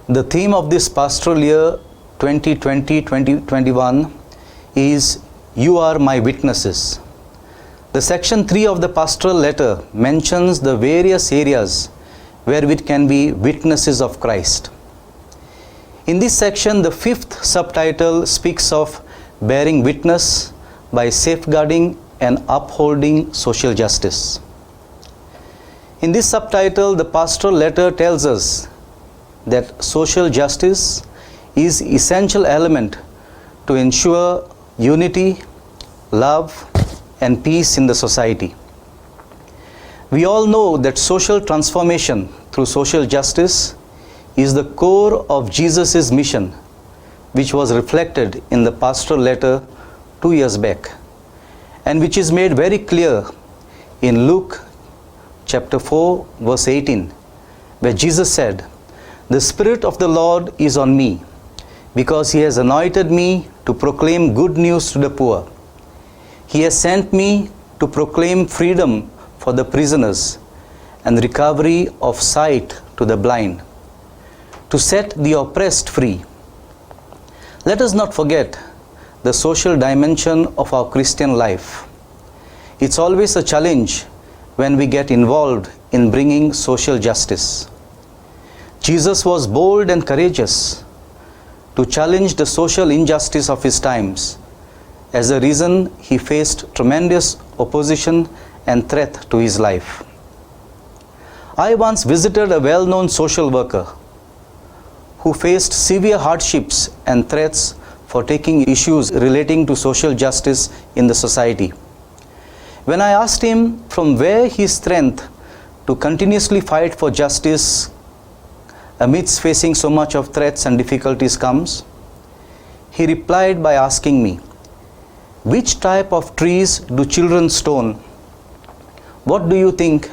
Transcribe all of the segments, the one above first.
The theme of this pastoral year 2020-2021 is You Are My Witnesses. The section 3 of the pastoral letter mentions the various areas where we can be witnesses of Christ. In this section, the 5th subtitle speaks of bearing witness by safeguarding and upholding social justice. In this subtitle, the pastoral letter tells us that social justice is an essential element to ensure unity, love, and peace in the society. We all know that social transformation through social justice is the core of Jesus' mission, which was reflected in the pastoral letter 2 years back, and which is made very clear in Luke chapter 4 verse 18, where Jesus said, "The Spirit of the Lord is on me, because He has anointed me to proclaim good news to the poor. He has sent me to proclaim freedom for the prisoners and recovery of sight to the blind, to set the oppressed free." Let us not forget the social dimension of our Christian life. It's always a challenge when we get involved in bringing social justice. Jesus was bold and courageous to challenge the social injustice of his times. As a reason, he faced tremendous opposition and threat to his life. I once visited a well-known social worker who faced severe hardships and threats for taking issues relating to social justice in the society. When I asked him from where his strength to continuously fight for justice amidst facing so much of threats and difficulties comes, he replied by asking me, "Which type of trees do children stone?" What do you think?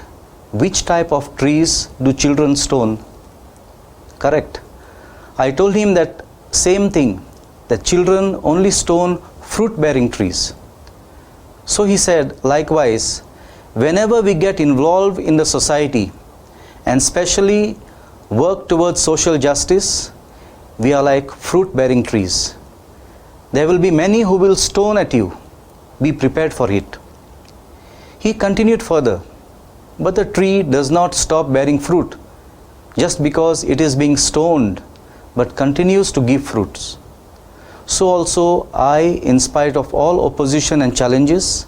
Which type of trees do children stone? Correct. I told him that same thing, that children only stone fruit-bearing trees. So he said, likewise, whenever we get involved in the society and especially work towards social justice, we are like fruit-bearing trees. There will be many who will stone at you. Be prepared for it. He continued further, but the tree does not stop bearing fruit just because it is being stoned, but continues to give fruits. So also I, in spite of all opposition and challenges,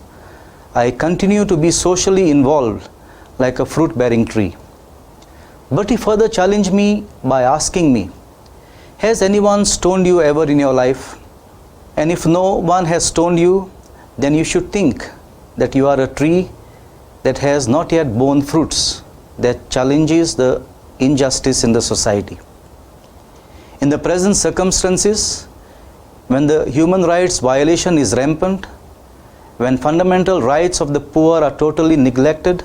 I continue to be socially involved like a fruit-bearing tree. But he further challenged me by asking me, "Has anyone stoned you ever in your life? And if no one has stoned you, then you should think that you are a tree that has not yet borne fruits, that challenges the injustice in the society." In the present circumstances, when the human rights violation is rampant, when fundamental rights of the poor are totally neglected,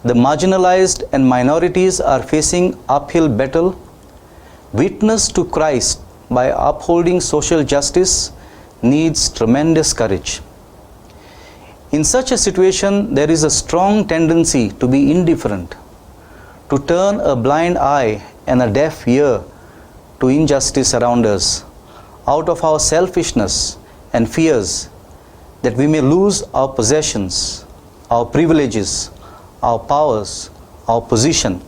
the marginalized and minorities are facing uphill battle, witness to Christ by upholding social justice needs tremendous courage. In such a situation, there is a strong tendency to be indifferent, to turn a blind eye and a deaf ear to injustice around us, out of our selfishness and fears that we may lose our possessions, our privileges, our powers, our position.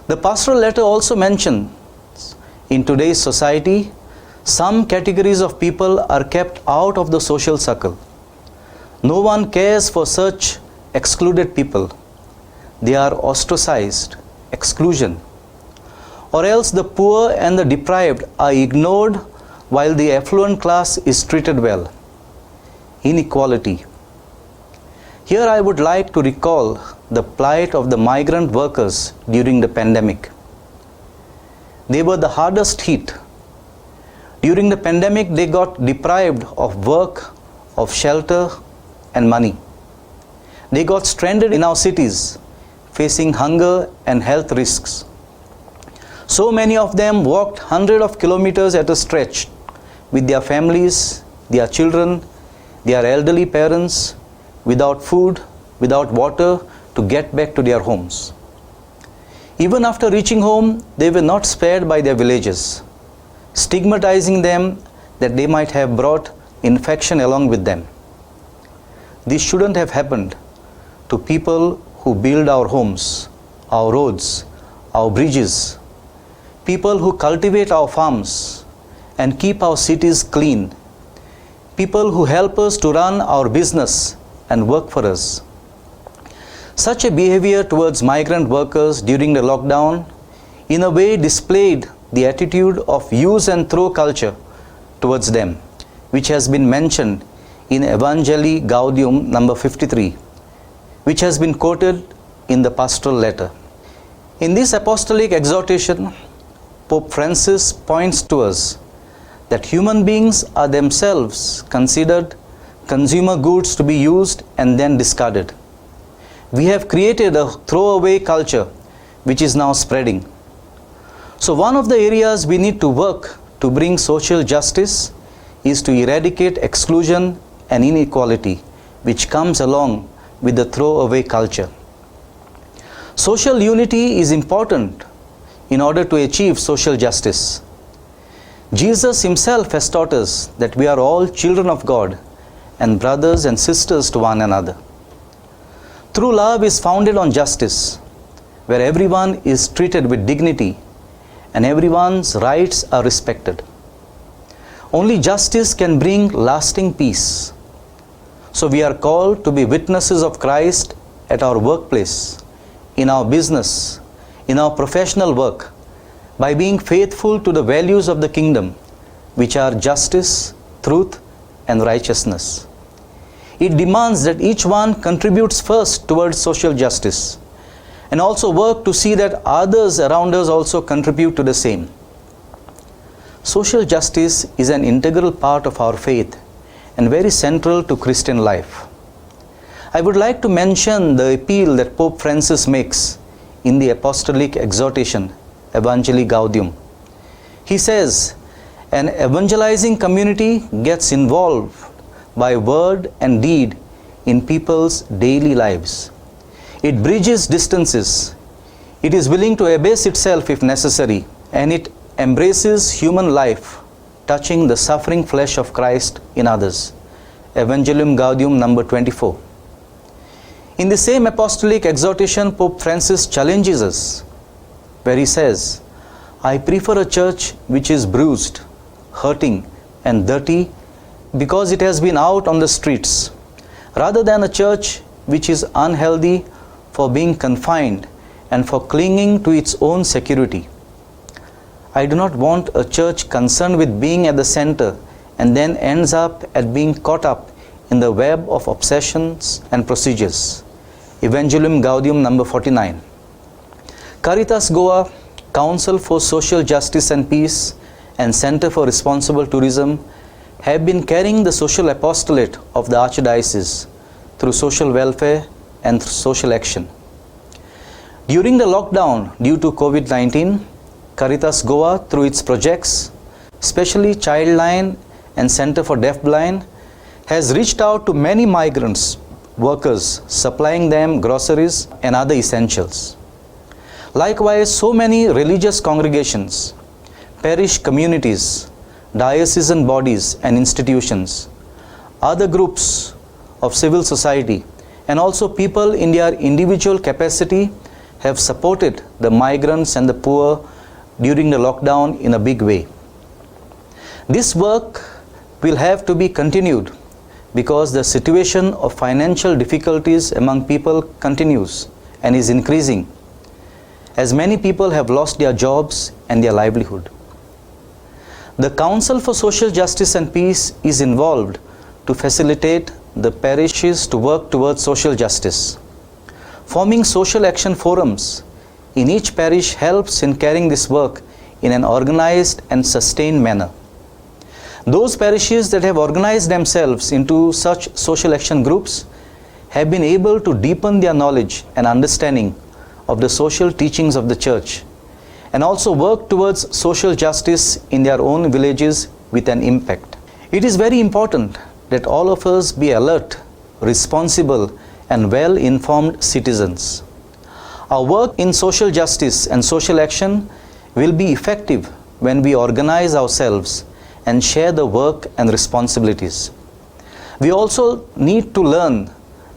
The pastoral letter also mentions in today's society, some categories of people are kept out of the social circle. No one cares for such excluded people. They are ostracized, exclusion. Or else the poor and the deprived are ignored while the affluent class is treated well. Inequality. Here I would like to recall the plight of the migrant workers during the pandemic. They were the hardest hit. During the pandemic, they got deprived of work, of shelter, and money. They got stranded in our cities, facing hunger and health risks. So many of them walked hundreds of kilometers at a stretch with their families, their children, their elderly parents, without food, without water, to get back to their homes. Even after reaching home, they were not spared by their villagers, stigmatizing them that they might have brought infection along with them. This shouldn't have happened to people who build our homes, our roads, our bridges, people who cultivate our farms and keep our cities clean, people who help us to run our business and work for us. Such a behavior towards migrant workers during the lockdown in a way displayed the attitude of use and throw culture towards them, which has been mentioned in Evangelii Gaudium number 53, which has been quoted in the Pastoral letter. In this apostolic exhortation, Pope Francis points to us that human beings are themselves considered consumer goods to be used and then discarded. We have created a throwaway culture which is now spreading. So one of the areas we need to work to bring social justice is to eradicate exclusion and inequality which comes along with the throwaway culture. Social unity is important in order to achieve social justice. Jesus himself has taught us that we are all children of God and brothers and sisters to one another. True love is founded on justice, where everyone is treated with dignity and everyone's rights are respected. Only justice can bring lasting peace. So we are called to be witnesses of Christ at our workplace, in our business, in our professional work, by being faithful to the values of the kingdom, which are justice, truth, and righteousness. It demands that each one contributes first towards social justice and also work to see that others around us also contribute to the same. Social justice is an integral part of our faith and very central to Christian life. I would like to mention the appeal that Pope Francis makes in the apostolic exhortation, Evangelii Gaudium. He says, an evangelizing community gets involved by word and deed in people's daily lives. It bridges distances. It is willing to abase itself if necessary, and it embraces human life, touching the suffering flesh of Christ in others. Evangelium Gaudium number 24. In the same apostolic exhortation, Pope Francis challenges us, where he says, I prefer a church which is bruised, hurting, and dirty because it has been out on the streets, rather than a church which is unhealthy for being confined and for clinging to its own security. I do not want a church concerned with being at the center and then ends up at being caught up in the web of obsessions and procedures. Evangelium Gaudium number 49. Caritas Goa, Council for Social Justice and Peace, and Center for Responsible Tourism have been carrying the social apostolate of the Archdiocese through social welfare and through social action. During the lockdown due to COVID-19, Caritas Goa, through its projects, especially Childline and Center for Deafblind, has reached out to many migrants, workers, supplying them groceries and other essentials. Likewise, so many religious congregations, parish communities, diocesan bodies and institutions, other groups of civil society, and also people in their individual capacity have supported the migrants and the poor during the lockdown in a big way. This work will have to be continued because the situation of financial difficulties among people continues and is increasing, as many people have lost their jobs and their livelihood. The Council for Social Justice and Peace is involved to facilitate the parishes to work towards social justice. Forming social action forums in each parish helps in carrying this work in an organized and sustained manner. Those parishes that have organized themselves into such social action groups have been able to deepen their knowledge and understanding of the social teachings of the Church and also work towards social justice in their own villages with an impact. It is very important that all of us be alert, responsible, and well-informed citizens. Our work in social justice and social action will be effective when we organize ourselves and share the work and responsibilities. We also need to learn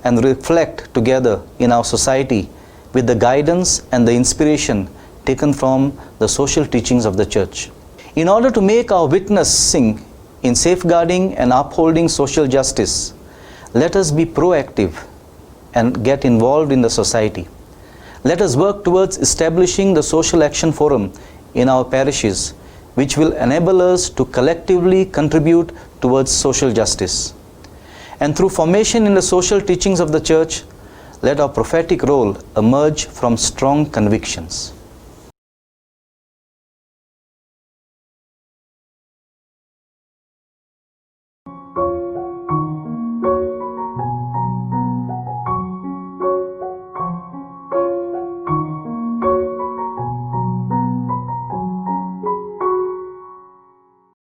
and reflect together in our society with the guidance and the inspiration taken from the social teachings of the Church. In order to make our witnessing in safeguarding and upholding social justice, let us be proactive and get involved in the society. Let us work towards establishing the Social Action Forum in our parishes, which will enable us to collectively contribute towards social justice. And through formation in the social teachings of the Church, let our prophetic role emerge from strong convictions.